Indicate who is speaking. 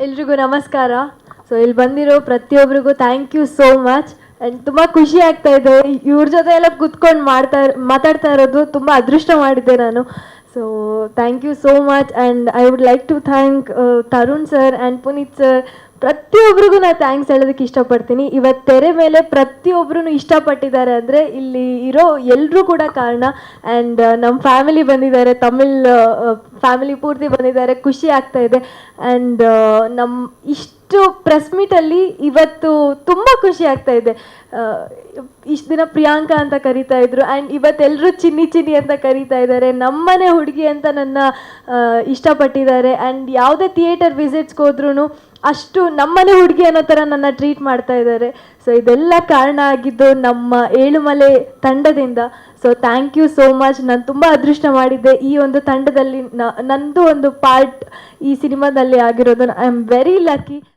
Speaker 1: ಎಲ್ರಿಗೂ ನಮಸ್ಕಾರ. ಸೊ ಇಲ್ಲಿ ಬಂದಿರೋ ಪ್ರತಿಯೊಬ್ಬರಿಗೂ thank you so much. And ತುಂಬ ಖುಷಿ ಆಗ್ತಾ ಇದೆ ಇವ್ರ ಜೊತೆ ಎಲ್ಲ ಕೂತ್ಕೊಂಡು ಮಾತಾಡ್ತಾ ಇರೋದು. ತುಂಬ ಅದೃಷ್ಟ ಮಾಡಿದ್ದೆ ನಾನು. So thank you so much. And I would like to thank Tarun sir and Puneeth sir. ಪ್ರತಿಯೊಬ್ಬರಿಗೂ ನಾನು ಥ್ಯಾಂಕ್ಸ್ ಹೇಳೋದಕ್ಕೆ ಇಷ್ಟಪಡ್ತೀನಿ. ಇವತ್ತು ತೆರೆ ಮೇಲೆ ಪ್ರತಿಯೊಬ್ಬರೂ ಇಷ್ಟಪಟ್ಟಿದ್ದಾರೆ ಅಂದರೆ ಇಲ್ಲಿ ಇರೋ ಎಲ್ಲರೂ ಕೂಡ ಕಾರಣ. ಆ್ಯಂಡ್ ನಮ್ಮ ಫ್ಯಾಮಿಲಿ ಬಂದಿದ್ದಾರೆ, ತಮಿಳ್ ಫ್ಯಾಮಿಲಿ ಪೂರ್ತಿ ಬಂದಿದ್ದಾರೆ. ಖುಷಿ ಆಗ್ತಾ ಇದೆ. ಆ್ಯಂಡ್ ನಮ್ಮ ಇಷ್ಟು ಪ್ರೆಸ್ ಮೀಟಲ್ಲಿ ಇವತ್ತು ತುಂಬ ಖುಷಿ ಆಗ್ತಾ ಇದೆ. ಇಷ್ಟು ದಿನ ಪ್ರಿಯಾಂಕಾ ಅಂತ ಕರೀತಾ ಇದ್ರು, ಆ್ಯಂಡ್ ಇವತ್ತೆಲ್ಲರೂ ಚಿನ್ನಿ ಚಿನ್ನಿ ಅಂತ ಕರೀತಾ ಇದ್ದಾರೆ. ನಮ್ಮನೆ ಹುಡುಗಿ ಅಂತ ನನ್ನ ಇಷ್ಟಪಟ್ಟಿದ್ದಾರೆ. ಆ್ಯಂಡ್ ಯಾವುದೇ ಥಿಯೇಟರ್ ವಿಸಿಟ್ಸ್ಗೆ ಹೋದ್ರೂ ಅಷ್ಟು ನಮ್ಮನೆ ಹುಡುಗಿ ಅನ್ನೋ ಥರ ನನ್ನ ಟ್ರೀಟ್ ಮಾಡ್ತಾ ಇದ್ದಾರೆ. ಸೊ ಇದೆಲ್ಲ ಕಾರಣ ಆಗಿದ್ದು ನಮ್ಮ ಏಳುಮಲೆ ತಂಡದಿಂದ. So thank you so much. ನಾನು ತುಂಬ ಅದೃಷ್ಟ ಮಾಡಿದ್ದೆ ಈ ಒಂದು ತಂಡದಲ್ಲಿ ನಂದು ಒಂದು ಪಾರ್ಟ್ ಈ ಸಿನಿಮಾದಲ್ಲಿ ಆಗಿರೋದು. I am very lucky.